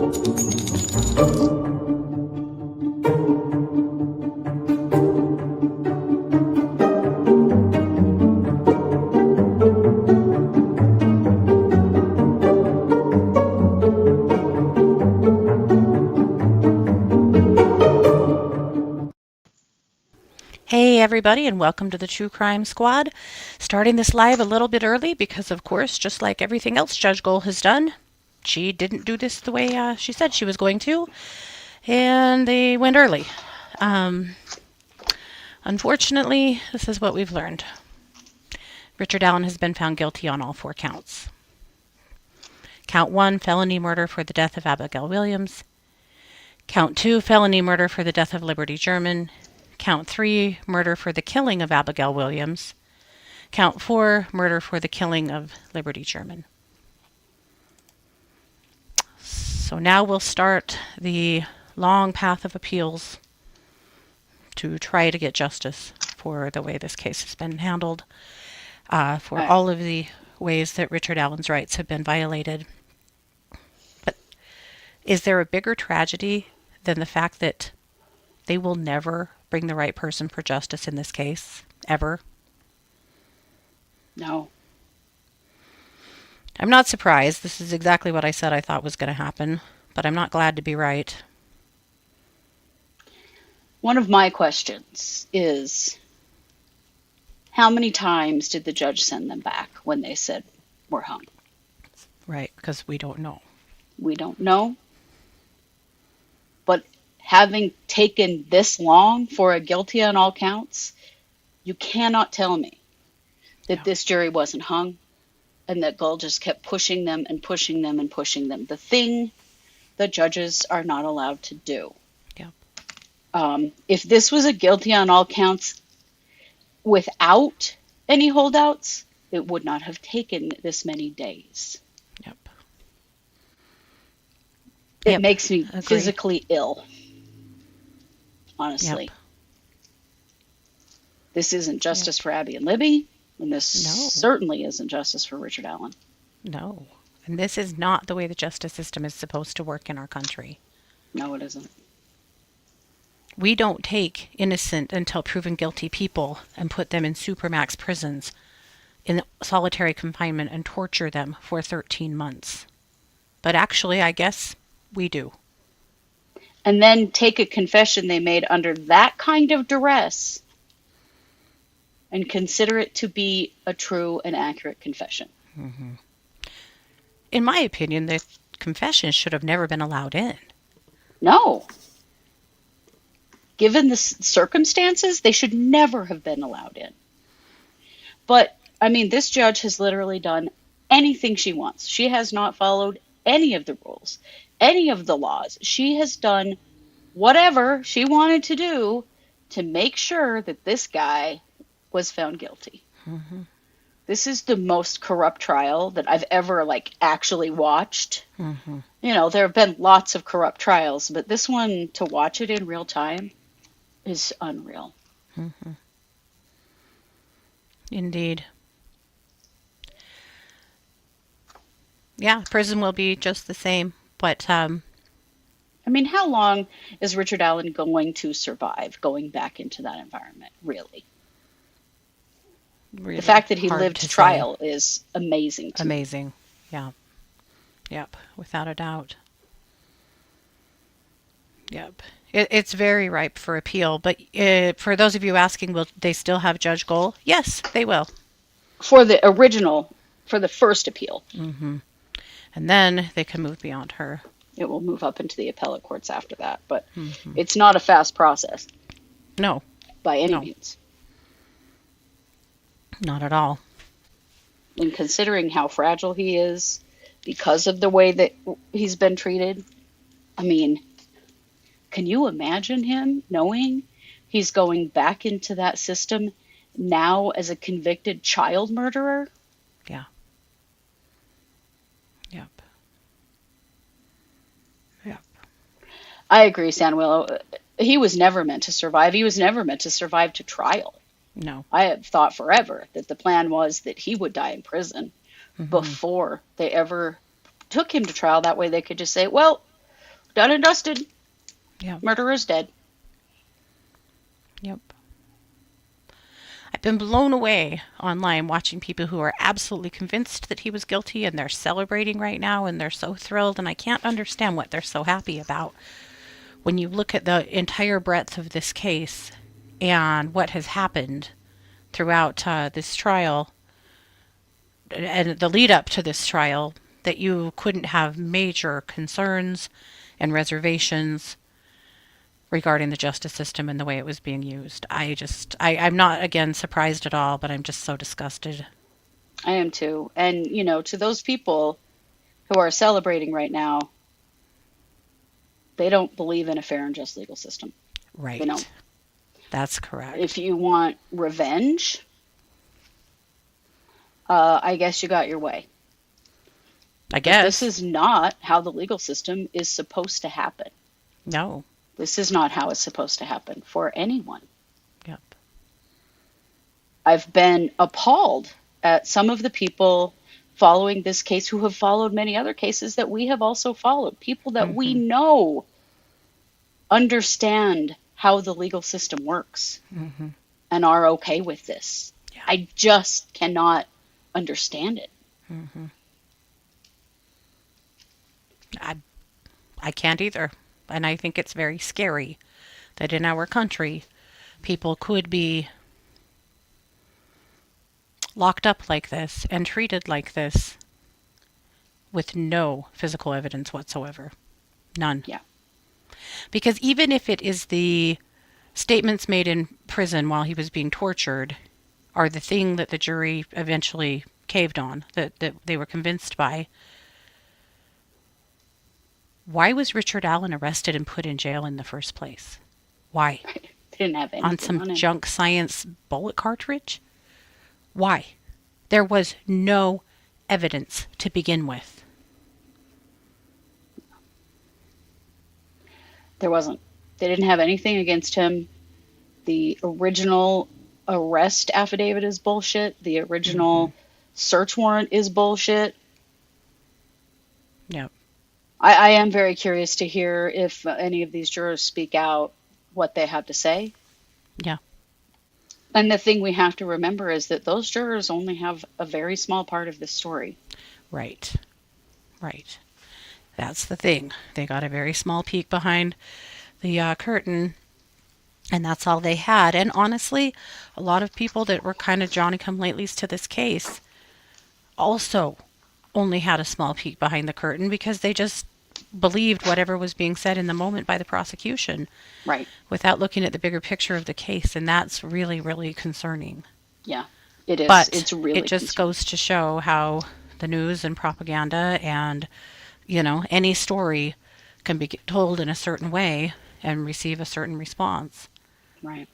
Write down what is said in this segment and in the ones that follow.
Hey everybody, and welcome to the True Crime Squad. Starting this live a little bit early because, of course, just like everything else Judge Gold has done, she didn't do this the way she said she was going to, and they went early. Unfortunately, this is what we've learned. Richard Allen has been found guilty on all 4 counts. Count 1, felony murder for the death of Abigail Williams. Count 2, felony murder for the death of Liberty German. Count 3, murder for the killing of Abigail Williams. Count 4, murder for the killing of Liberty German. So now we'll start the long path of appeals to try to get justice for the way this case has been handled, for all of the ways that Richard Allen's rights have been violated. But is there a bigger tragedy than the fact that they will never bring the right person for justice in this case, ever? No. I'm not surprised. This is exactly what I said I thought was going to happen, but I'm not glad to be right. One of my questions is, how many times did the judge send them back when they said we're hung? Right, because we don't know. We don't know. But having taken this long for a guilty on all counts, you cannot tell me that this jury wasn't hung and that Gold just kept pushing them and pushing them and pushing them. The thing that judges are not allowed to do. Yeah. If this was a guilty on all counts without any holdouts, it would not have taken this many days. Yep. It makes me physically ill. Honestly. Yep. This isn't justice for Abby and Libby, and this certainly isn't justice for Richard Allen. No. And this is not the way the justice system is supposed to work in our country. No, it isn't. We don't take innocent until proven guilty people and put them in supermax prisons in solitary confinement and torture them for 13 months. But actually, I guess we do. And then take a confession they made under that kind of duress and consider it to be a true and accurate confession. Mm-hmm. In my opinion, the confession should have never been allowed in. No. Given the circumstances, they should never have been allowed in. But, I mean, this judge has literally done anything she wants. She has not followed any of the rules, any of the laws. She has done whatever she wanted to do to make sure that this guy was found guilty. Mm-hmm. This is the most corrupt trial that I've ever, actually watched. Mm-hmm. You know, there have been lots of corrupt trials, but this one, to watch it in real time, is unreal. Mm-hmm. Indeed. Yeah, prison will be just the same, but I mean, how long is Richard Allen going to survive going back into that environment, really? The fact that he lived trial is amazing to me. Amazing. Yeah. Yep, without a doubt. Yep. It's very ripe for appeal, but for those of you asking, will they still have Judge Gold? Yes, they will. For the first appeal. Mm-hmm. And then they can move beyond her. It will move up into the appellate courts after that, but it's not a fast process. No. By any means. Not at all. And considering how fragile he is because of the way that he's been treated, I mean, can you imagine him knowing he's going back into that system now as a convicted child murderer? Yeah. Yep. Yep. I agree, Samuel. He was never meant to survive. He was never meant to survive to trial. No. I have thought forever that the plan was that he would die in prison before they ever took him to trial. That way they could just say, well, Done and dusted. Yep. Murderer's dead. Yep. I've been blown away online watching people who are absolutely convinced that he was guilty and they're celebrating right now and they're so thrilled, and I can't understand what they're so happy about. When you look at the entire breadth of this case and what has happened throughout this trial and the lead up to this trial, that you couldn't have major concerns and reservations regarding the justice system and the way it was being used. I'm not, again, surprised at all, but I'm just so disgusted. I am too. And, to those people who are celebrating right now, they don't believe in a fair and just legal system. Right. They don't. That's correct. If you want revenge, I guess you got your way. I guess. But this is not how the legal system is supposed to happen. No. This is not how it's supposed to happen for anyone. Yep. I've been appalled at some of the people following this case who have followed many other cases that we have also followed. People that we know understand how the legal system works and are okay with this. Yeah. I just cannot understand it. I can't either. And I think it's very scary that in our country, people could be locked up like this and treated like this with no physical evidence whatsoever. None. Yeah. Because even if it is the statements made in prison while he was being tortured are the thing that the jury eventually caved on, that they were convinced by, why was Richard Allen arrested and put in jail in the first place? Why? They didn't have anything On some on it. junk science bullet cartridge? Why? There was no evidence to begin with. There wasn't. They didn't have anything against him. The original arrest affidavit is bullshit. The original search warrant is bullshit. Yep. I am very curious to hear if any of these jurors speak out what they have to say. Yeah. And the thing we have to remember is that those jurors only have a very small part of this story. Right. Right. That's the thing. They got a very small peek behind the curtain, and that's all they had. And honestly, a lot of people that were kind of Johnny-come-latelys to this case also only had a small peek behind the curtain because they just believed whatever was being said in the moment by the prosecution. Right. Without looking at the bigger picture of the case, and that's really, really concerning. Yeah, it is. But it's really it just concerning. goes to show how the news and propaganda and, any story can be told in a certain way and receive a certain response. Right.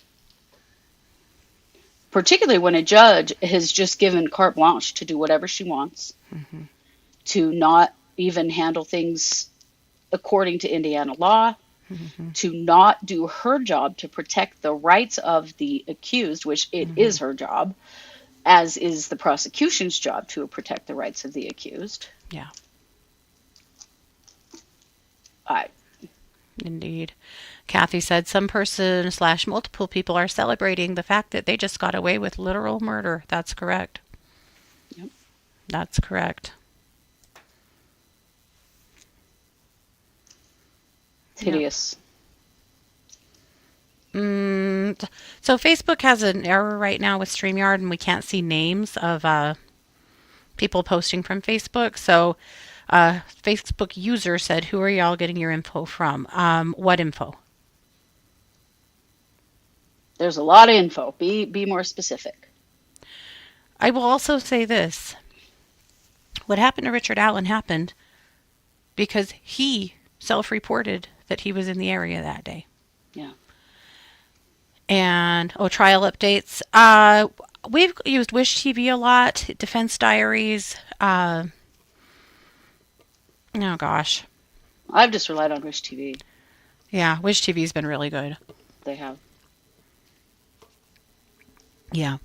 Particularly when a judge has just given carte blanche to do whatever she wants, to not even handle things according to Indiana law, to not do her job to protect the rights of the accused, which it is her job, as is the prosecution's job to protect the rights of the accused. Yeah. I Indeed. Kathy said some person / multiple people are celebrating the fact that they just got away with literal murder. That's correct. Yep. That's correct. It's hideous. So Facebook has an error right now with StreamYard, and we can't see names of people posting from Facebook. So Facebook user said, "Who are y'all getting your info from?" What info? There's a lot of info. Be more specific. I will also say this. What happened to Richard Allen happened because he self-reported that he was in the area that day. Yeah. And, trial updates. We've used Wish TV a lot, Defense Diaries. Oh, gosh. I've just relied on Wish TV. Yeah, Wish TV's been really good. They have. Yeah.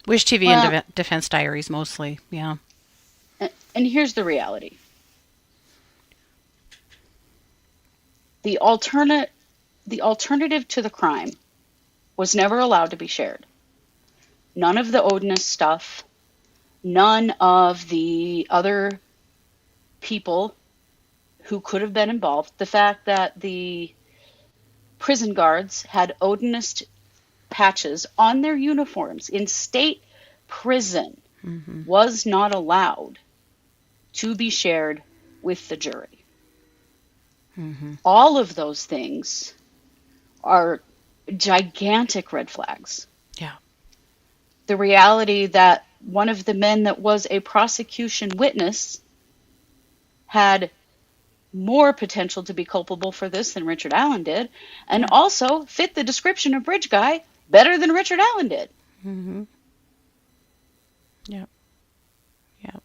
Wish TV and Defense Diaries mostly, yeah. And here's the reality. The alternative to the crime was never allowed to be shared. None of the Odinist stuff, none of the other people who could have been involved. The fact that the prison guards had Odinist patches on their uniforms in state prison was not allowed to be shared with the jury. All of those things are gigantic red flags. Yeah. The reality that one of the men that was a prosecution witness had more potential to be culpable for this than Richard Allen did, and also fit the description of Bridge Guy better than Richard Allen did. Mm-hmm. Yep. Yep.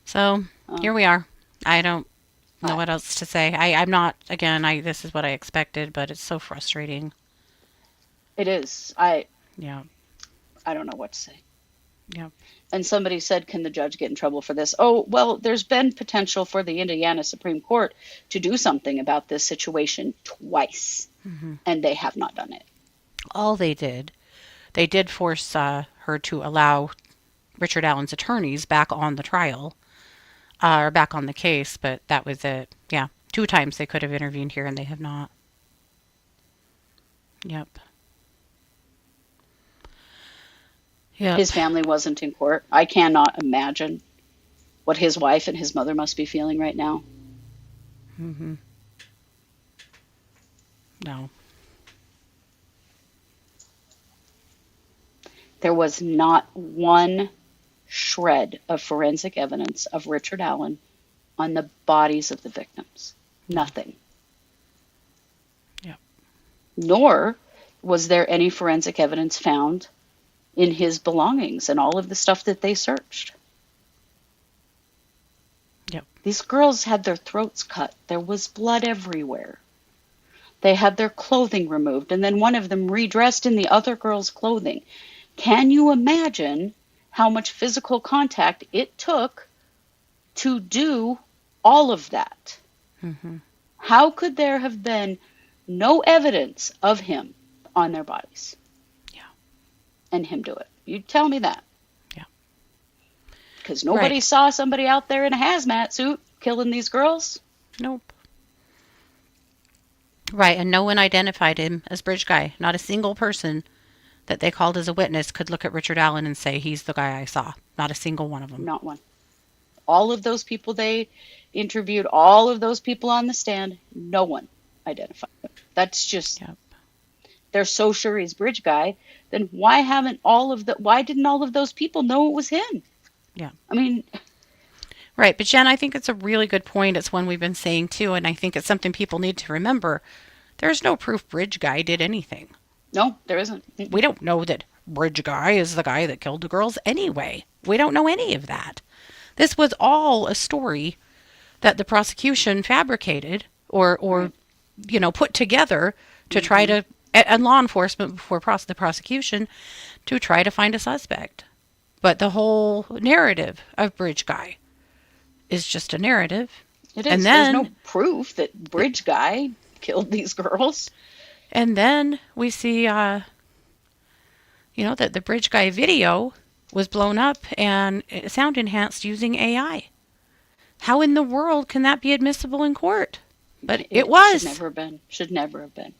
So here we are. I don't know what else to say. I'm not, again, this is what I expected, but it's so frustrating. It is. Yeah. I don't know what to say. Yeah. And somebody said, can the judge get in trouble for this? Oh, well, there's been potential for the Indiana Supreme Court to do something about this situation twice, and they have not done it. All they did force her to allow Richard Allen's attorneys back on the trial, or back on the case, but that was it. Yeah. 2 times they could have intervened here, and they have not. Yep. Yep. His family wasn't in court. I cannot imagine what his wife and his mother must be feeling right now. Mm-hmm. No. There was not one shred of forensic evidence of Richard Allen on the bodies of the victims. Nothing. Yep. Nor was there any forensic evidence found in his belongings and all of the stuff that they searched. Yep. These girls had their throats cut. There was blood everywhere. They had their clothing removed, and then one of them redressed in the other girl's clothing. Can you imagine how much physical contact it took to do all of that? Mm-hmm. How could there have been no evidence of him on their bodies? Yeah. And him do it. You tell me that. Yeah. Because nobody saw somebody out there in a hazmat suit killing these girls. Nope. Right, and no one identified him as Bridge Guy. Not a single person that they called as a witness could look at Richard Allen and say, he's the guy I saw. Not a single one of them. Not one. All of those people they interviewed, all of those people on the stand, no one identified him. That's just, they're so sure he's Bridge Guy, then why didn't all of those people know it was him? Yeah. I mean... Right, but Jen, I think it's a really good point. It's one we've been saying too, and I think it's something people need to remember. There's no proof Bridge Guy did anything. No, there isn't. We don't know that Bridge Guy is the guy that killed the girls anyway. We don't know any of that. This was all a story that the prosecution fabricated or put together to try to, and law enforcement before the prosecution, to try to find a suspect. But the whole narrative of Bridge Guy is just a narrative. It is. And then, there's no proof that Bridge Guy killed these girls. And then we see, that the Bridge Guy video was blown up and sound enhanced using AI. How in the world can that be admissible in court? But it was. Should never have been. Should never have been.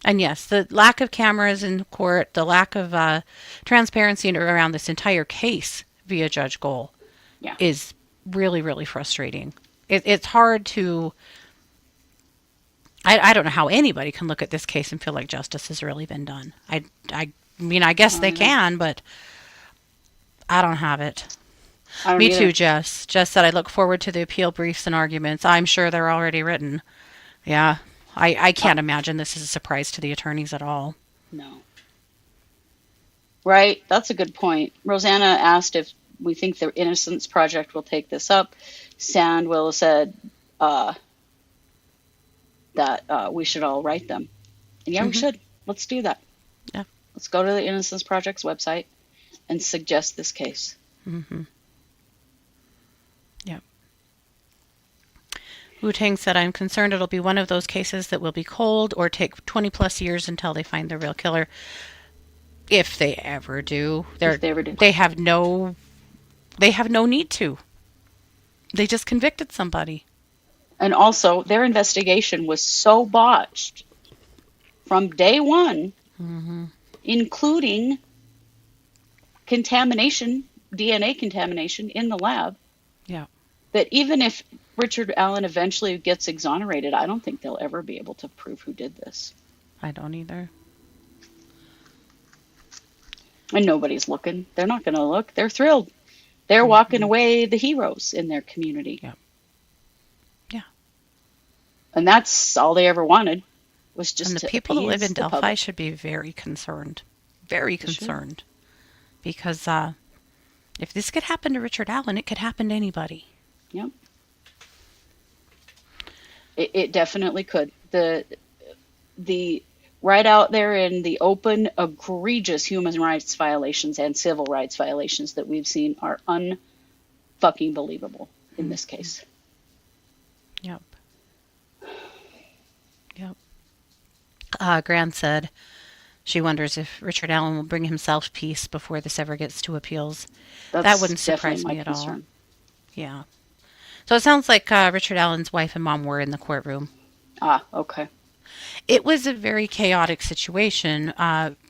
And yes, the lack of cameras in court, the lack of transparency around this entire case via Judge Gohl is really, really frustrating. It's hard to... I don't know how anybody can look at this case and feel like justice has really been done. I mean, I guess they can, but I don't have it. Me too, Jess. Jess said, I look forward to the appeal briefs and arguments. I'm sure they're already written. Yeah. I can't imagine this is a surprise to the attorneys at all. No. Right. That's a good point. Rosanna asked if we think the Innocence Project will take this up. Sandwell said that we should all write them. And we should. Let's do that. Yeah. Let's go to the Innocence Project's website and suggest this case. Mm-hmm. Yep. Wu-Tang said, I'm concerned it'll be one of those cases that will be cold or take 20 plus years until they find the real killer. If they ever do. If they ever do. They have no need to. They just convicted somebody. And also, their investigation was so botched from day one, including contamination, DNA contamination in the lab, that even if Richard Allen eventually gets exonerated, I don't think they'll ever be able to prove who did this. I don't either. And nobody's looking. They're not going to look. They're thrilled. They're walking away the heroes in their community. Yeah. Yeah. And that's all they ever wanted, was just and the people that live in Delphi should be very concerned. Very concerned. Because if this could happen to Richard Allen, it could happen to anybody. Yep. It definitely could. The right out there in the open, egregious human rights violations and civil rights violations that we've seen are unfucking believable in this case. Yep. Gran said she wonders if Richard Allen will bring himself peace before this ever gets to appeals. That wouldn't surprise me at all. Yeah. So it sounds like Richard Allen's wife and mom were in the courtroom. Ah, okay. It was a very chaotic situation,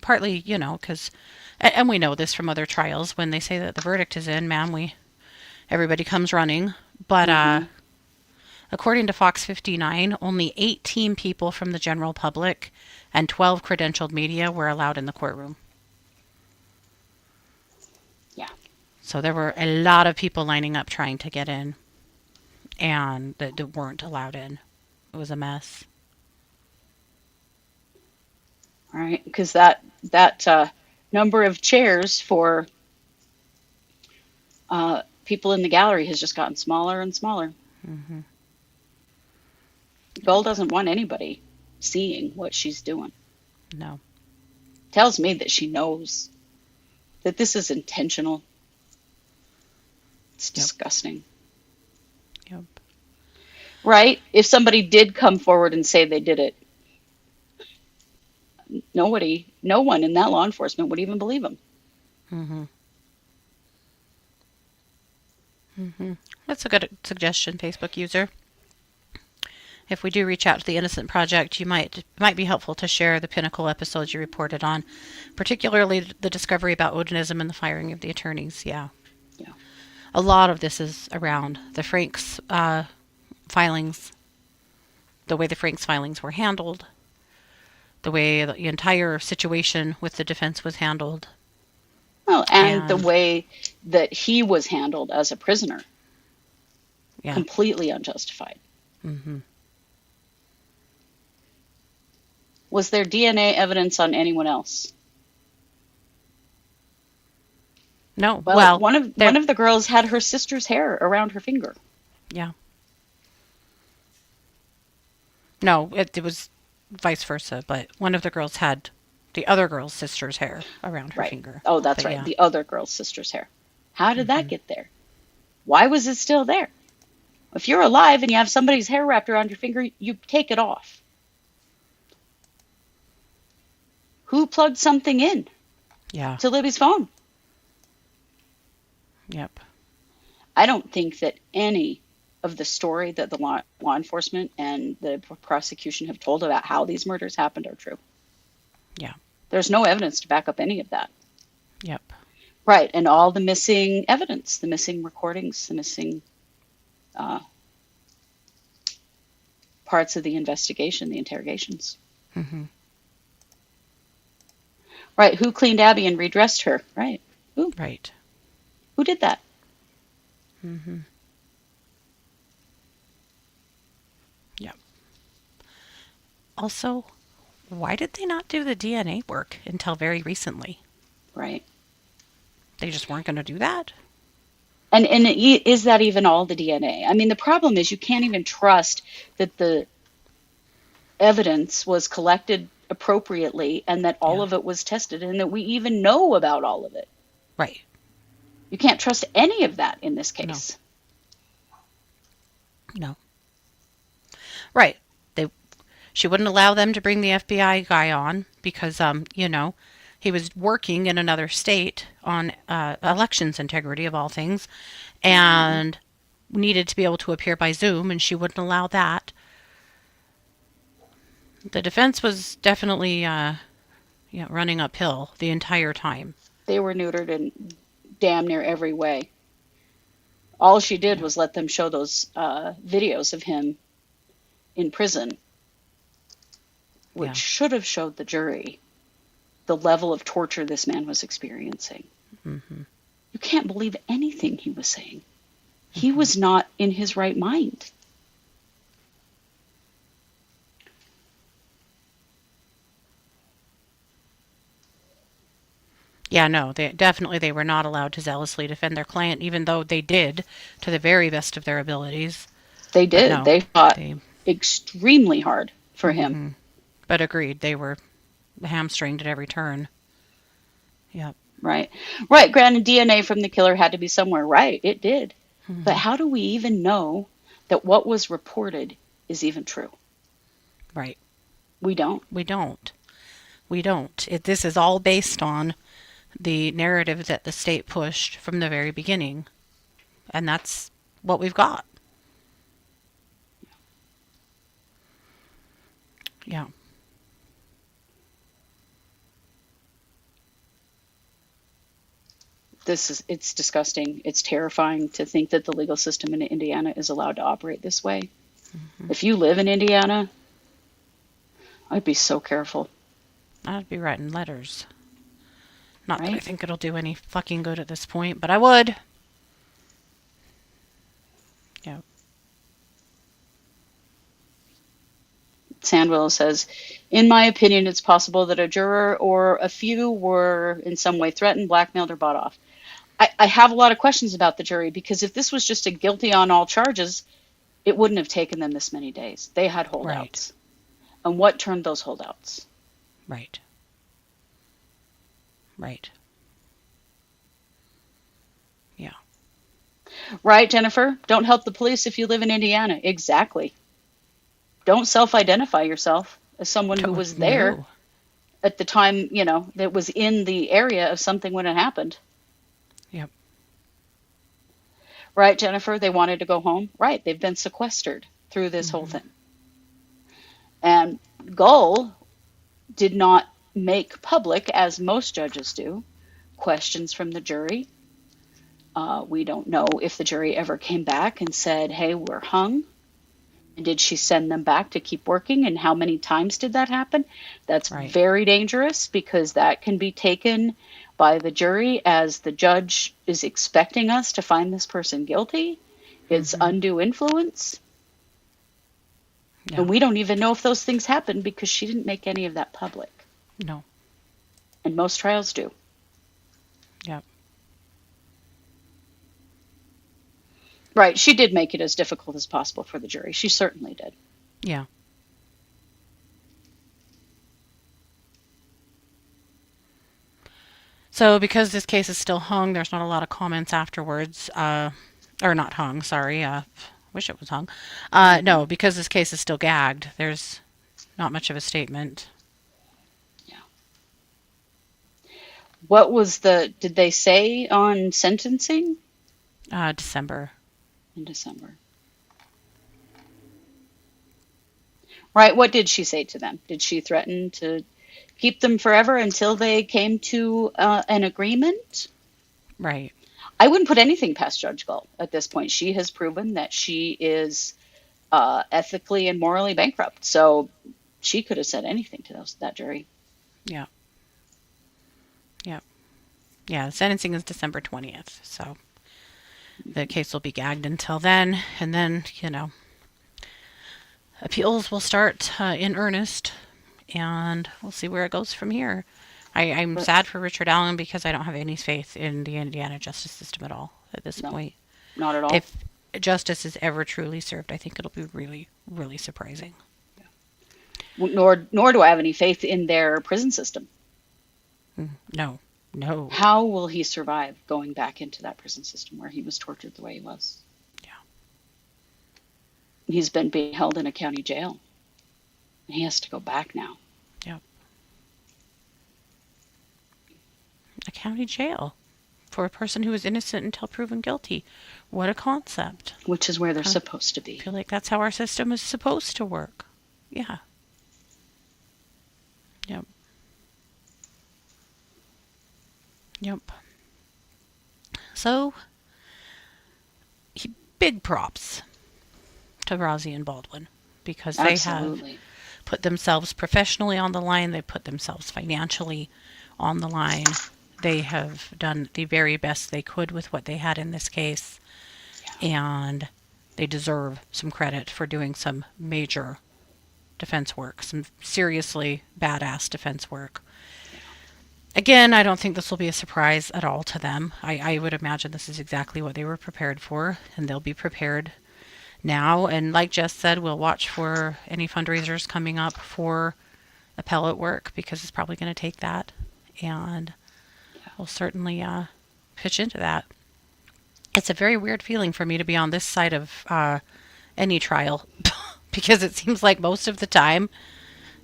partly, because, and we know this from other trials, when they say that the verdict is in, everybody comes running. But according to Fox 59, only 18 people from the general public and 12 credentialed media were allowed in the courtroom. Yeah. So there were a lot of people lining up trying to get in, and that weren't allowed in. It was a mess. Right, because that number of chairs for people in the gallery has just gotten smaller and smaller. Mm-hmm. Bill doesn't want anybody seeing what she's doing. No. Tells me that she knows that this is intentional. It's disgusting. Yep. Right? If somebody did come forward and say they did it, no one in that law enforcement would even believe them. Mm-hmm. Mm-hmm. That's a good suggestion, Facebook user. If we do reach out to the Innocent Project, it might be helpful to share the Pinnacle episodes you reported on, particularly the discovery about Odinism and the firing of the attorneys. Yeah. A lot of this is around the Franks filings, the way the Franks filings were handled, the way the entire situation with the defense was handled. Well, and the way that he was handled as a prisoner. Yeah. Completely unjustified. Mm-hmm. Was there DNA evidence on anyone else? No. Well, one of the girls had her sister's hair around her finger. Yeah. No, it was vice versa, but one of the girls had the other girl's sister's hair around her finger. Oh, that's right. Yeah. The other girl's sister's hair. How did that get there? Why was it still there? If you're alive and you have somebody's hair wrapped around your finger, you take it off. Who plugged something in? Yeah. To Libby's phone? Yep. I don't think that any of the story that the law enforcement and the prosecution have told about how these murders happened are true. Yeah. There's no evidence to back up any of that. Yep. Right. And all the missing evidence, the missing recordings, the missing parts of the investigation, the interrogations. Mm-hmm. Right. Who cleaned Abby and redressed her? Right. Who? Right. Who did that? Mm-hmm. Yep. Also, why did they not do the DNA work until very recently? Right. They just weren't going to do that? And is that even all the DNA? I mean, the problem is you can't even trust that the evidence was collected appropriately and that all Yeah. of it was tested and that we even know about all of it. Right. You can't trust any of that in this No. case. No. Right. They She wouldn't allow them to bring the FBI guy on because he was working in another state on elections integrity of all things and needed to be able to appear by Zoom, and she wouldn't allow that. The defense was definitely running uphill the entire time. They were neutered in damn near every way. All she did Yeah. was let them show those videos of him in prison, which Yeah. should have showed the jury the level of torture this man was experiencing. Hmm. You can't believe anything he was saying. He was not in his right mind. Yeah, no, they were not allowed to zealously defend their client, even though they did to the very best of their abilities. They But did. no, They fought they. extremely hard for him. Hmm. But agreed, they were hamstringed at every turn. Yep. Right. Right. Granted, DNA from the killer had to be somewhere. Right. It did. But Hmm. how do we even know that what was reported is even true? Right. We don't. We don't. We don't. This is all based on the narrative that the state pushed from the very beginning, and that's what we've got. Yeah. It's disgusting. It's terrifying to think that the legal system in Indiana is allowed to operate this way. Hmm. If you live in Indiana, I'd be so careful, I'd be writing letters. Not that I right? think it'll do any fucking good at this point, but I would. Yeah. Sandwell says, in my opinion, it's possible that a juror or a few were in some way threatened, blackmailed, or bought off. I have a lot of questions about the jury because if this was just a guilty on all charges, it wouldn't have taken them this many days. They had Right. holdouts. And what turned those holdouts? Right. Right. Yeah. Right, Jennifer? Don't help the police if you live in Indiana. Exactly. Don't self identify yourself as someone who was there No. at the time, that was in the area of something when it happened. Yep. Right, Jennifer? They wanted to go home. Right. They've been sequestered through this whole Hmm. thing. And Gull did not make public, as most judges do, questions from the jury. We don't know if the jury ever came back and said, hey, we're hung. And did she send them back to keep working? And how many times did that happen? That's Right. very dangerous because that can be taken by the jury as the judge is expecting us to find this person guilty. It's Hmm. undue influence. Yeah. And we don't even know if those things happened because she didn't make any of that public. No. And most trials do. Yep. Right. She did make it as difficult as possible for the jury. She certainly did. Yeah. So because this case is still hung, there's not a lot of comments afterwards. Or not hung, sorry. Wish it was hung. No, because this case is still gagged, there's not much of a statement. Yeah. What was did they say on sentencing December. in December? Right. What did she say to them? Did she threaten to keep them forever until they came to an agreement? Right. I wouldn't put anything past Judge Gull at this point. She has proven that she is ethically and morally bankrupt. So she could have said anything to that jury. Yeah. Yeah. Yeah. The sentencing is December 20th. So the case will be gagged until then. And then, appeals will start in earnest. And we'll see where it goes from here. I'm But sad for Richard Allen because I don't have any faith in the Indiana justice system at all at this no, point. not at all. If justice is ever truly served, I think it'll be really, really surprising. Nor do I have any faith in their prison system. No, no. How will he survive going back into that prison system where he was tortured the way he was? Yeah. He's been being held in a county jail. He has to go back now. Yep. A county jail for a person who is innocent until proven guilty. What a concept. Which is where they're supposed to be. I feel like that's how our system is supposed to work. Yeah. Yep. Yep. So, big props to Rosie and Baldwin, because they have put themselves professionally on the line. They put themselves financially on the line. They have done the very best they could with what they had in this case. And they deserve some credit for doing some major defense work, some seriously badass defense work. Again, I don't think this will be a surprise at all to them. I would imagine this is exactly what they were prepared for, and they'll be prepared now. And like Jess said, we'll watch for any fundraisers coming up for appellate work, because it's probably going to take that. And we'll certainly pitch into that. It's a very weird feeling for me to be on this side of any trial, because it seems like most of the time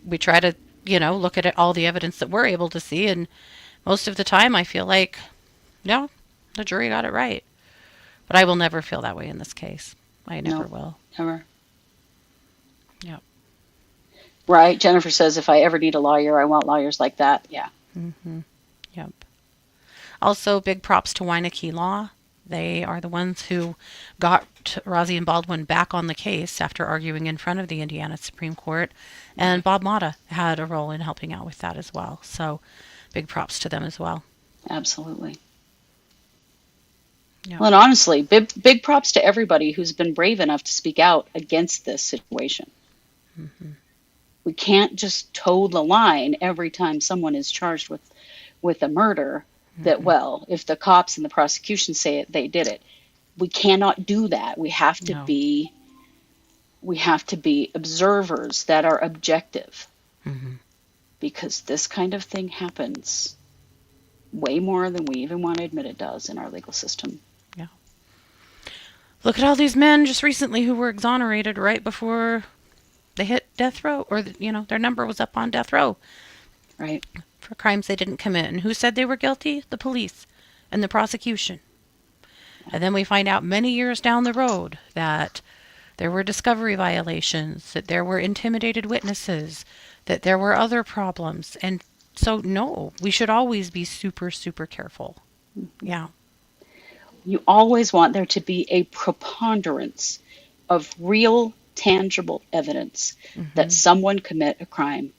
we try to, look at all the evidence that we're able to see, and most of the time I feel like, no, the jury got it right. But I will never feel that way in this case. I never will. Never. Yep. Right. Jennifer says, if I ever need a lawyer, I want lawyers like that. Yeah. Mm-hmm. Yep. Also, big props to Weineke Law. They are the ones who got Rosie and Baldwin back on the case after arguing in front of the Indiana Supreme Court. And Bob Motta had a role in helping out with that as well. So big props to them as well. Absolutely. Yep. Well, and honestly, big props to everybody who's been brave enough to speak out against this situation. Mm-hmm. We can't just toe the line every time someone is charged with a murder. That, well, if the cops and the prosecution say it, they did it. We cannot do that. We have to be observers that are objective. Mm-hmm. Because this kind of thing happens way more than we even want to admit it does in our legal system. Yeah. Look at all these men just recently who were exonerated right before they hit death row, or their number was up on death row. Right. For crimes they didn't commit. And who said they were guilty? The police and the prosecution. And then we find out many years down the road that there were discovery violations, that there were intimidated witnesses, that there were other problems. And so, no, we should always be super, super careful. Yeah. You always want there to be a preponderance of real, tangible evidence that someone commit a crime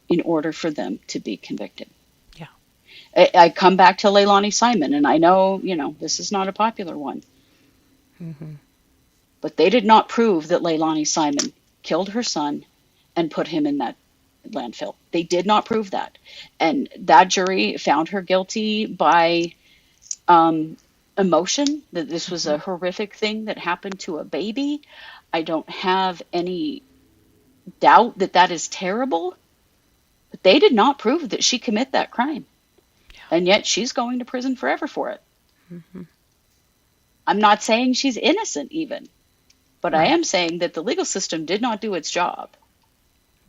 in order for them to be convicted. Yeah. I come back to Leilani Simon, and I know, this is not a popular one. Mm-hmm. But they did not prove that Leilani Simon killed her son and put him in that landfill. They did not prove that. And that jury found her guilty by emotion, that this was a horrific thing that happened to a baby. I don't have any doubt that that is terrible. But they did not prove that she committed that crime. Yeah. And yet she's going to prison forever for it. Mm-hmm. I'm not saying she's innocent even. But right. I am saying that the legal system did not do its job.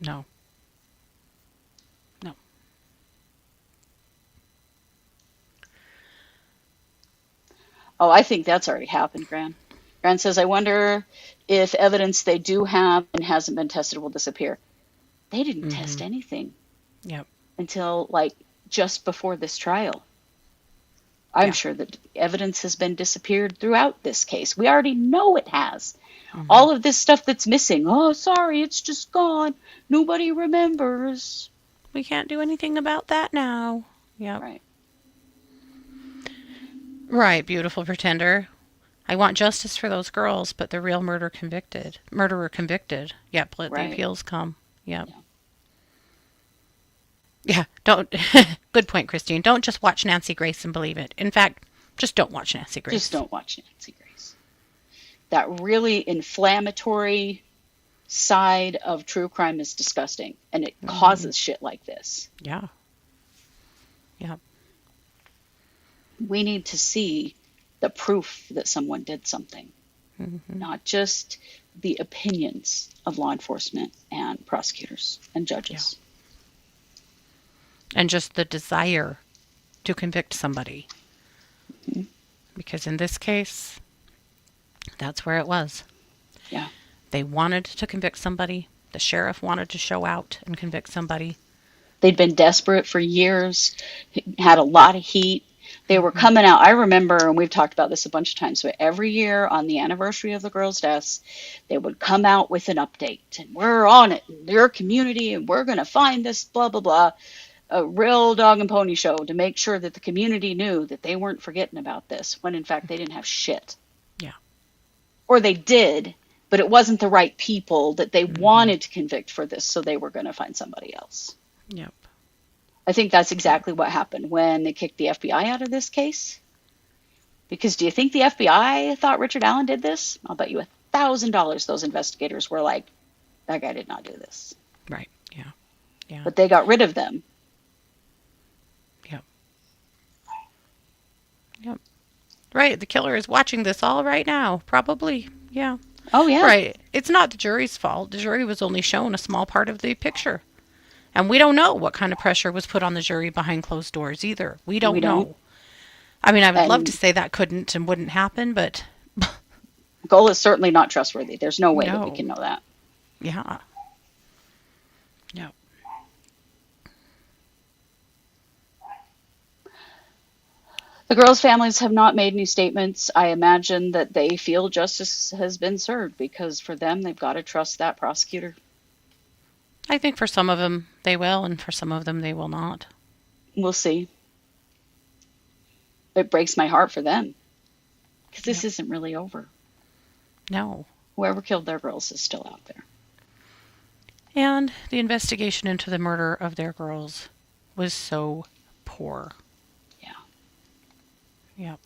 No. Oh, I think that's already happened, Gran. Gran says, I wonder if evidence they do have and hasn't been tested will disappear. They didn't test anything. Yep. Until just before this trial. I'm sure that evidence has been disappeared throughout this case. We already know it has. Mm-hmm. All of this stuff that's missing. Oh, sorry, it's just gone. Nobody remembers. We can't do anything about that now. Yep. Right, beautiful pretender. I want justice for those girls, but the real murderer convicted. Yep, let the appeals come. Yep. Yeah, don't. Good point, Christine. Don't just watch Nancy Grace and believe it. In fact, just don't watch Nancy Grace. Just don't watch Nancy Grace. That really inflammatory side of true crime is disgusting, and it Hmm. causes shit like this. Yeah. Yeah. We need to see the proof that someone did something, Hmm. not just the opinions of law enforcement and prosecutors and Yeah. judges. And just the desire to convict somebody. Mhm. Because in this case, that's where it was. Yeah. They wanted to convict somebody. The sheriff wanted to show out and convict somebody. They'd been desperate for years, had a lot of heat. They were Hmm. coming out. I remember, and we've talked about this a bunch of times, but every year on the anniversary of the girls' deaths, they would come out with an update. And we're on it in your community, and we're going to find this, blah, blah, blah. A real dog and pony show to make sure that the community knew that they weren't forgetting about this, when in fact they didn't have shit. Yeah. Or they did, but it wasn't the right people that they Hmm. wanted to convict for this, so they were going to find somebody else. Yep. I think that's Yep. exactly what happened when they kicked the FBI out of this case. Because do you think the FBI thought Richard Allen did this? I'll bet you $1,000 those investigators were like, that guy did not do this. Right. Yeah. Yeah. But they got rid of them. Yep. Yep. Right. The killer is watching this all right now. Probably. Yeah. Oh, yeah. Right. It's not the jury's fault. The jury was only shown a small part of the picture. And we don't know what kind of pressure was put on the jury behind closed doors either. We We don't don't. know. I mean, I would love to And say that couldn't and wouldn't happen, but Goal is certainly not trustworthy. There's no way that we no. can know that. Yeah. Yep. The girls' families have not made any statements. I imagine that they feel justice has been served because for them, they've got to trust that prosecutor. I think for some of them they will, and for some of them they will not. We'll see. It breaks my heart for them because this Yep. isn't really over. No. Whoever killed their girls is still out there. And the investigation into the murder of their girls was so poor. Yeah. Yep.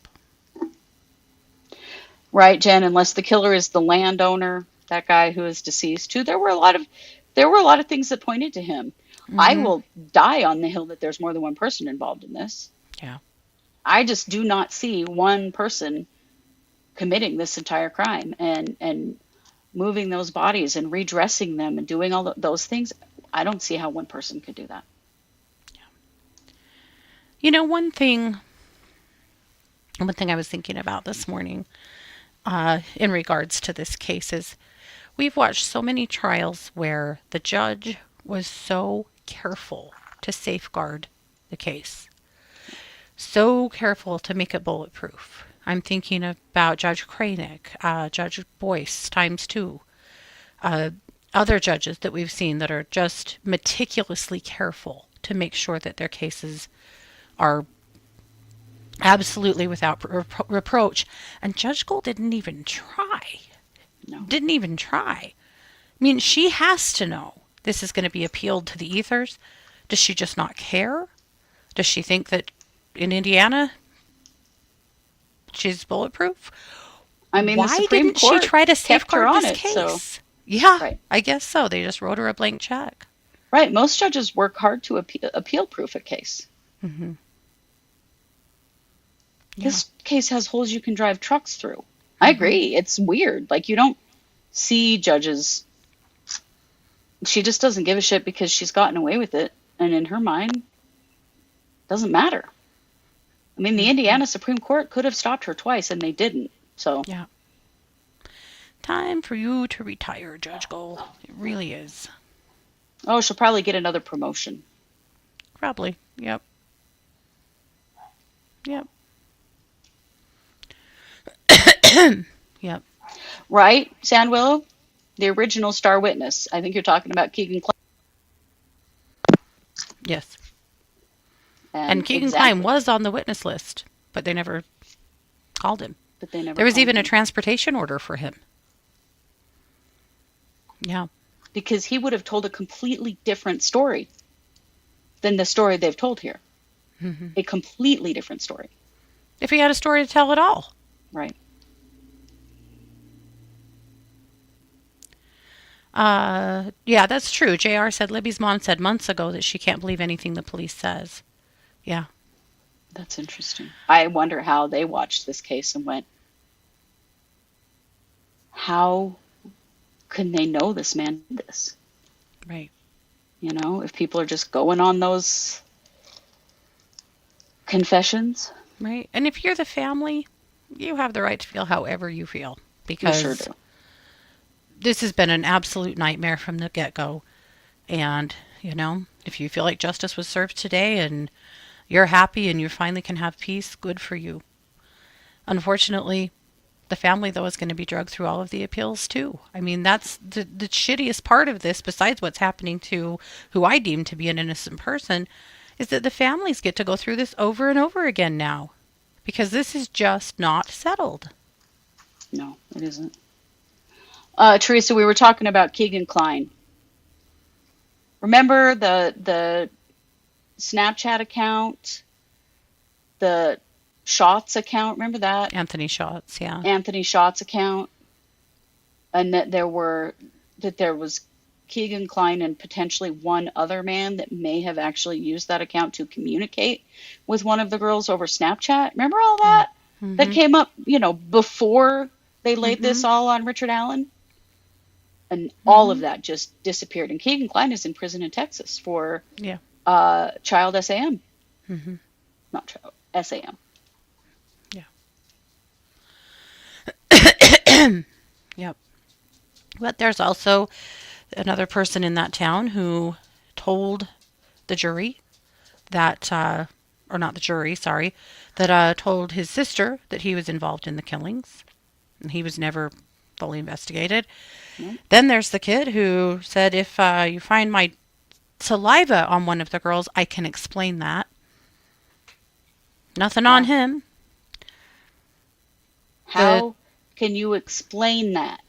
Right, Jen, unless the killer is the landowner, that guy who is deceased too, there were a lot of things that pointed to him. I Mhm. will die on the hill that there's more than one person involved in this. Yeah. I just do not see one person committing this entire crime and moving those bodies and redressing them and doing all those things. I don't see how one person could do that. You know, one thing I was thinking about this morning, in regards to this case is we've watched so many trials where the judge was so careful to safeguard the case, so careful to make it bulletproof. I'm thinking about Judge Kranick, Judge Boyce times two, uh, other judges that we've seen that are just meticulously careful to make sure that their cases are absolutely without reproach. And Judge Gold didn't even try. No. Didn't even try. I mean, she has to know this is going to be appealed to the ethers. Does she just not care? Does she think that in Indiana she's bulletproof? I mean, the Why Supreme didn't she Court try to kept her safeguard on this it, so case? Yeah, right. I guess so. They just wrote her a blank check. Right. Most judges work hard to appeal proof a case. Hmm. Yeah. This case has holes you can drive trucks through. I Hmm. agree. It's weird. Like, you don't see judges. She just doesn't give a shit because she's gotten away with it. And in her mind, it doesn't matter. I mean, the Hmm. Indiana Supreme Court could have stopped her twice and they didn't. So, Yeah. Time for you to retire, Judge Gold. It really is. oh, she'll probably get another promotion. Probably. Yep. Yep. Yep. Right, Sandwillow? The original star witness. I think you're talking about Keegan Klein. Yes. And And Keegan Klein exactly. was on the witness list, but they never called him. But they never There was called even a him. transportation order for him. Yeah. Because he would have told a completely different story than the story they've told here. Hmm. A completely different story. If he had a story to tell at all. Right. Yeah, that's true. JR said Libby's mom said months ago that she can't believe anything the police says. Yeah. That's interesting. I wonder how they watched this case and went, how can they know this man did this? Right. You know, if people are just going on those confessions, Right. And if you're the family, you have the right to feel however you feel you sure because do. this has been an absolute nightmare from the get-go. And, if you feel like justice was served today and you're happy and you finally can have peace, good for you. Unfortunately, the family, though, is going to be dragged through all of the appeals, too. I mean, that's the shittiest part of this, besides what's happening to who I deem to be an innocent person, is that the families get to go through this over and over again now because this is just not settled. No, it isn't. Teresa, we were talking about Keegan Klein. Remember the Snapchat account, the Shots account? Remember that? Anthony Shots, yeah. Anthony Shots account, and that there was Keegan Klein and potentially one other man that may have actually used that account to communicate with one of the girls over Snapchat. Remember all Yeah. that? That Mhm. came up, before they laid this Mhm. all on Richard Allen? And all of Mhm. that just disappeared. And Keegan Klein is in prison in Texas for Yeah. child SAM. Mhm. Not child, SAM. Yeah. Yep. But there's also another person in that town who told the jury that, or not the jury, sorry, that told his sister that he was involved in the killings, and he was never fully investigated. No, Then there's the kid who said, if you find my saliva on one of the girls, I can explain that. Nothing on yeah. him. The How can you explain that?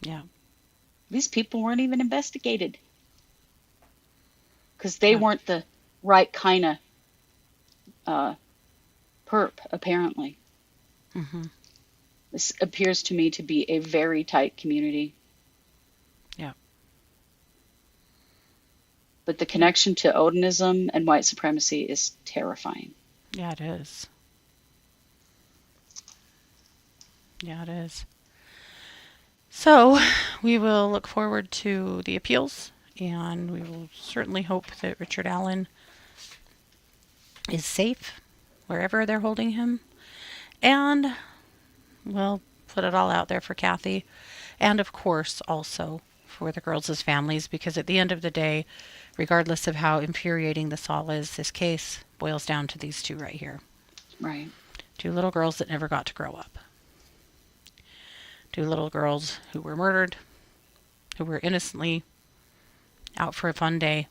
Yeah, These people weren't even investigated because they yeah. weren't the right kind of uh, perp, apparently. Mhm. This appears to me to be a very tight community. Yeah. But the Yeah. connection to Odinism and white supremacy is terrifying. Yeah, it is. Yeah, it is. So we will look forward to the appeals, and we will certainly hope that Richard Allen is safe wherever they're holding him. And we'll put it all out there for Kathy. And of course, also for the girls' families, because at the end of the day, regardless of how infuriating this all is, this case boils down to these two right here. Right. Two little girls that never got to grow up. Two little girls who were murdered, who were innocently out for a fun day.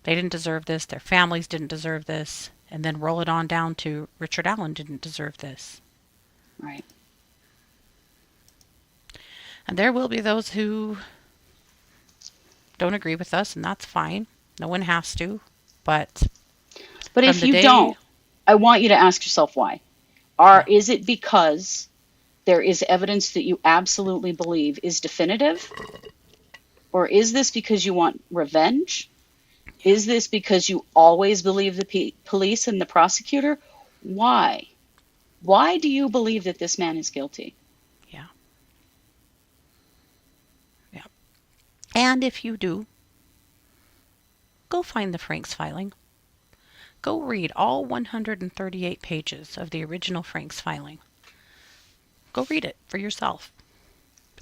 They didn't deserve this. Their families didn't deserve this. And then roll it on down to Richard Allen didn't deserve this. Right. And there will be those who don't agree with us, and that's fine. No one has to. But But from if the you day, don't, I want you to ask yourself why. yeah, Is it because there is evidence that you absolutely believe is definitive? Or is this because you want revenge? yeah, Is this because you always believe the police and the prosecutor? Why? Why do you believe that this man is guilty? yeah, yeah. And if you do, go find the Franks filing. Go read all 138 pages of the original Franks filing. Go read it for yourself.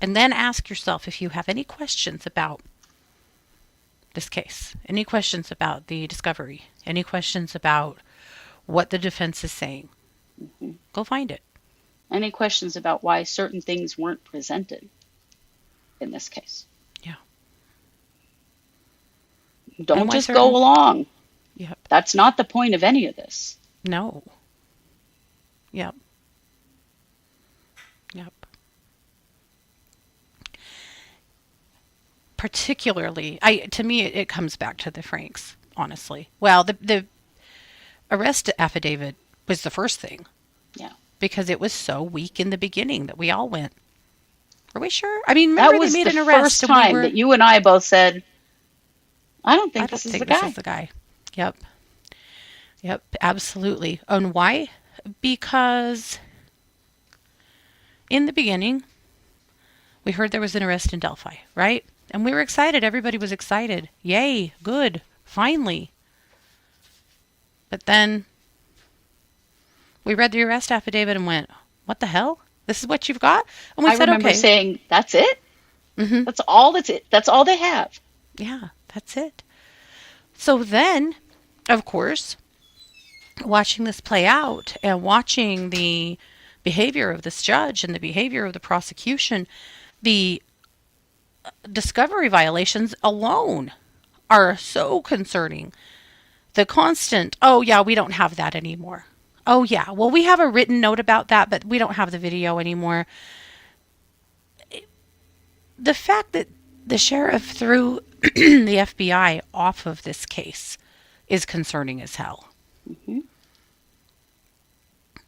And then ask yourself if you have any questions about this case, any questions about the discovery, any questions about what the defense is saying. Mhm. Go find it. Any questions about why certain things weren't presented in this case? Yeah. And Don't why just go certain. along. Yep. That's not the point of any of this. No. Yep. Yep. Particularly, to me, it comes back to the Franks, honestly. Well, the arrest affidavit was the first thing Yeah. because it was so weak in the beginning that we all went, Are we sure? I mean, That remember they was made the an arrest first and we time were, that you and I both said, I don't I think don't this is the think this is guy. the guy. Yep. Yep. Absolutely. And why? Because in the beginning, we heard there was an arrest in Delphi, right? And we were excited. Everybody was excited. Yay. Good. Finally. But then we read the arrest affidavit and went, what the hell? This is what you've got? And we I said, remember okay. saying, that's it? Mm-hmm. That's it. That's all they have. Yeah, that's it. So then, of course, watching this play out and watching the behavior of this judge and the behavior of the prosecution, the discovery violations alone are so concerning. The constant, oh, yeah, we don't have that anymore. Oh, yeah, well, we have a written note about that, but we don't have the video anymore. The fact that the sheriff threw the FBI off of this case is concerning as hell. Mm-hmm.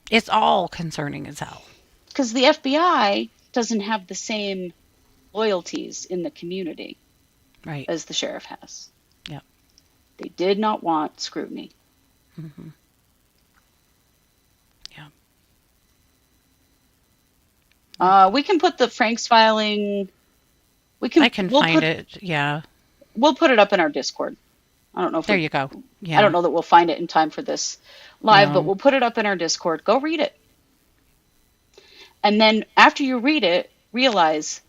It's all concerning as hell. Because the FBI doesn't have the same loyalties in the community Right. as the sheriff has. Yep. They did not want scrutiny. Mm-hmm. Yeah. We can put the Frank's filing. I can find it. Yeah. We'll put it up in our Discord. I don't know if There you go. Yeah. I don't know that we'll find it in time for this live, but No. we'll put it up in our Discord. Go read it. And then after you read it, realize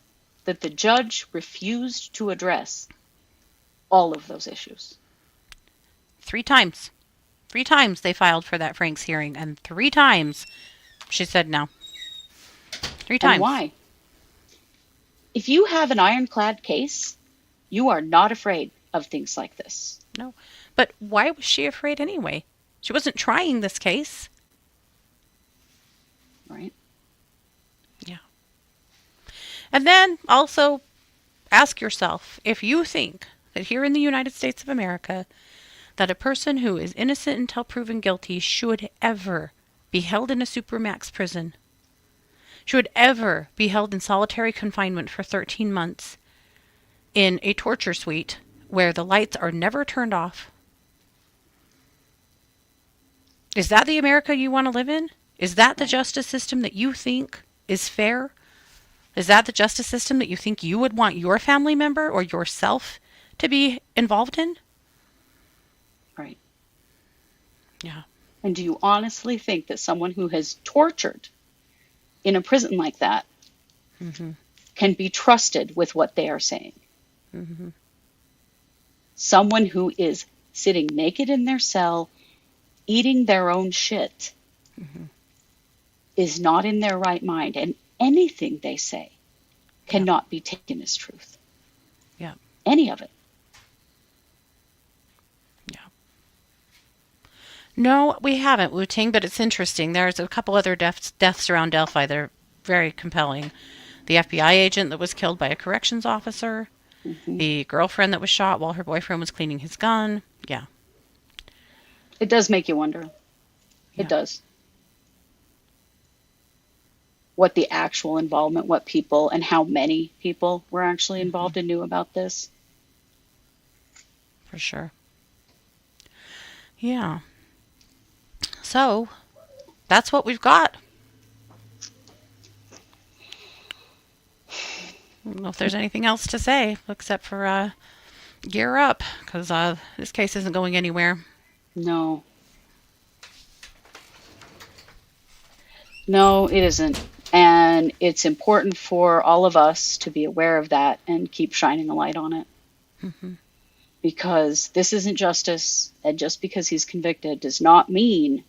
that the judge refused to address all of those issues. 3 times. 3 times they filed for that Frank's hearing, and 3 times she said no. 3 times. And why? If you have an ironclad case, you are not afraid of things like this. No. But why was she afraid anyway? She wasn't trying this case. Right? Yeah. And then also ask yourself if you think that here in the United States of America, that a person who is innocent until proven guilty should ever be held in a supermax prison, should ever be held in solitary confinement for 13 months in a torture suite where the lights are never turned off. Is that the America you want to live in? Is that the justice system that you think is fair? Is that the justice system that you think you would want your family member or yourself to be involved in? Right. Yeah. And do you honestly think that someone who has tortured in a prison like that Mm-hmm. can be trusted with what they are saying? Mm-hmm. Someone who is sitting naked in their cell, eating their own shit, Mm-hmm. is not in their right mind, and anything they say cannot be taken as truth. Yeah. Any of it. Yeah. No, we haven't, Wu Ting, but it's interesting. There's a couple other deaths around Delphi that are very compelling. The FBI agent that was killed by a corrections officer, Mm-hmm. the girlfriend that was shot while her boyfriend was cleaning his gun. Yeah. It does make you wonder. Yeah. It does. What the actual involvement, what people and how many people were actually involved and knew about this. For sure. Yeah. So, that's what we've got. I don't know if there's anything else to say except for gear up, because this case isn't going anywhere. No. No, it isn't. And it's important for all of us to be aware of that and keep shining a light on it. Mm-hmm. Because this isn't justice, and just because he's convicted does not mean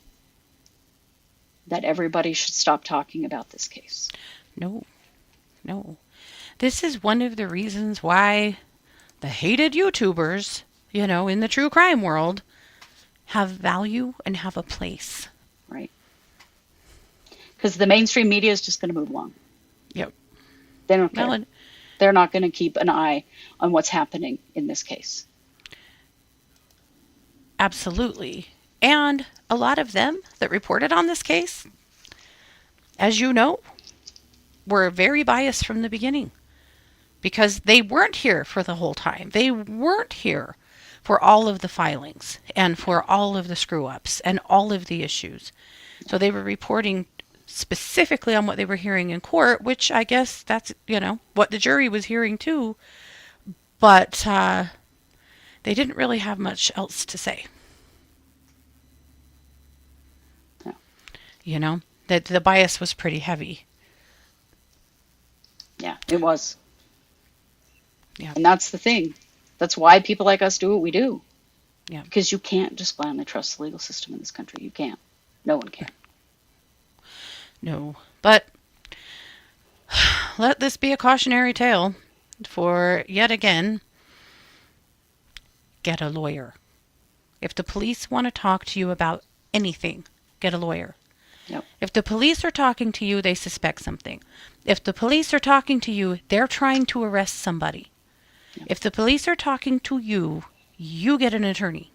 that everybody should stop talking about this case. No. No. This is one of the reasons why the hated YouTubers, in the true crime world, have value and have a place. Right. Because the mainstream media is just going to move along. Yep. They don't care. Well, They're not going to keep an eye on what's happening in this case. absolutely. And a lot of them that reported on this case, as you know, were very biased from the beginning because they weren't here for the whole time. They weren't here for all of the filings and for all of the screw ups and all of the issues. So they were reporting specifically on what they were hearing in court, which I guess that's, what the jury was hearing too. But they didn't really have much else to say. Yeah. That the bias was pretty heavy. Yeah, it was. Yeah. And that's the thing. That's why people like us do what we do. Yeah. Because you can't just blindly trust the legal system in this country. You can't. No one can. No. But let this be a cautionary tale for, yet again, get a lawyer. If the police want to talk to you about anything, get a lawyer. Yep. If the police are talking to you, they suspect something. If the police are talking to you, they're trying to arrest somebody. Yep. If the police are talking to you, you get an attorney.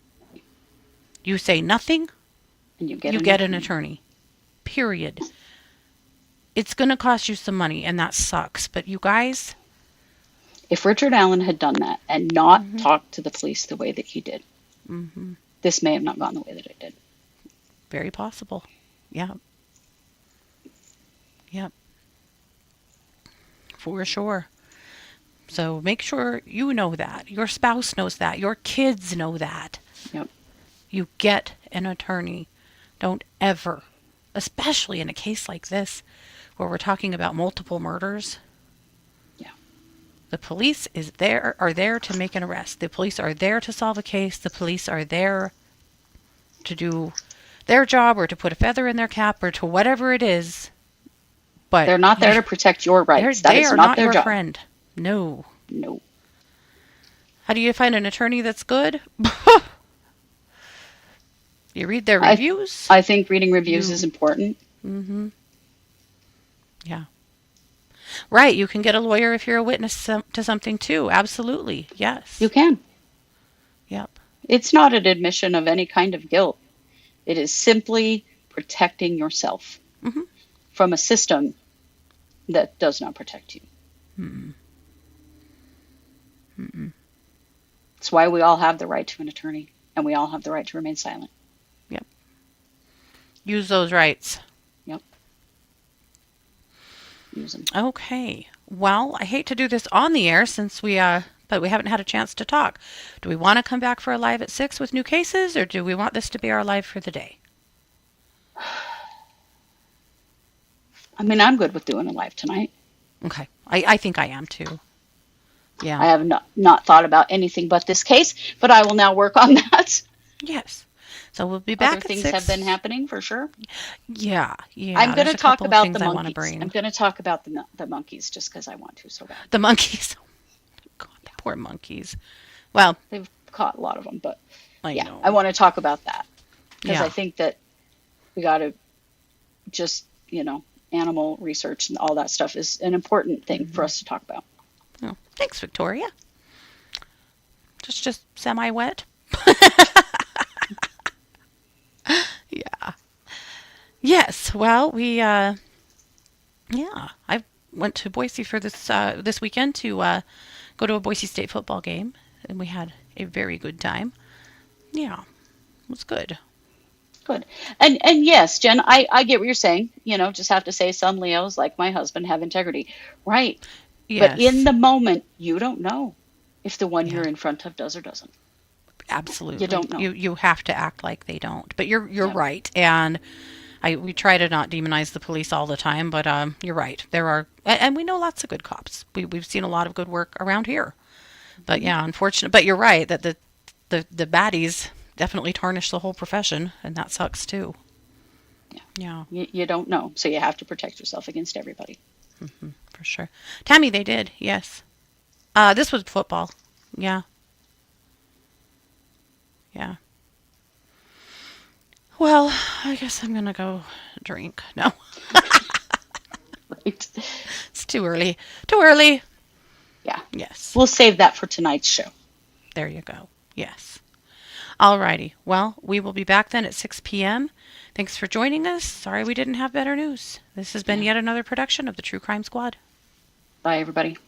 You say nothing, And you get an attorney. Period. It's going to cost you some money, and that sucks. But you guys... If Richard Allen had done that and not talked to the police the way that he did, this may have not gone the way that it did. Very possible. Yeah. Yep. For sure. So make sure you know that. Your spouse knows that. Your kids know that. Yep. You get an attorney. Don't ever, especially in a case like this, where we're talking about multiple murders. Yeah. The police are there to make an arrest. The police are there to solve a case. The police are there to do their job or to put a feather in their cap or to whatever it is. But they're not there to protect your rights. That is are not their your job. Friend. No. No. How do you find an attorney that's good? You read their reviews. I think reading reviews is important. Mm-hmm. Yeah. Right. You can get a lawyer if you're a witness to something too. Absolutely. Yes. You can. Yep. It's not an admission of any kind of guilt. It is simply protecting yourself from a system that does not protect you. It's why we all have the right to an attorney, and we all have the right to remain silent. Yep. Use those rights. Yep. Use them. Okay. Well, I hate to do this on the air since but we haven't had a chance to talk. Do we want to come back for a live at 6 with new cases, or do we want this to be our live for the day? I mean, I'm good with doing a live tonight. Okay. I think I am too. Yeah. I have not thought about anything but this case, but I will now work on that. Yes. So we'll be back Other at things 6. have been happening for sure. Yeah. I'm going to talk about the monkeys. monkeys. I'm going to talk about the monkeys just because I want to so bad. The monkeys. God, the poor monkeys. Well, They've caught a lot of them, but I know. I want to talk about that because Yeah. I think that we got to just, animal research and all that stuff is an important thing for us to talk about. Oh, thanks, Victoria. Just semi-wet. Yeah. Yes. Well, I went to Boise for this weekend to go to a Boise State football game, and we had a very good time. Yeah, it was good. Good. And yes, Jen, I get what you're saying. Just have to say some Leos, like my husband, have integrity. Right. Yes. But in the moment, you don't know if the one you're in front of does or doesn't. Absolutely. You don't know. You have to act like they don't. But you're right. And we try to not demonize the police all the time, but you're right. There are, and we know lots of good cops. We've seen a lot of good work around here. But yeah, unfortunate. But you're right that the baddies definitely tarnish the whole profession, and that sucks too. Yeah. You don't know, so you have to protect yourself against everybody. For sure. Tammy, they did. Yes. This was football. Yeah. Yeah. Well, I guess I'm gonna go drink. No. Right. It's too early. Too early. Yeah. Yes. We'll save that for tonight's show. There you go. Yes. Alrighty. Well, we will be back then at 6 p.m. Thanks for joining us. Sorry we didn't have better news. This has been yet another production of the True Crime Squad. Bye, everybody.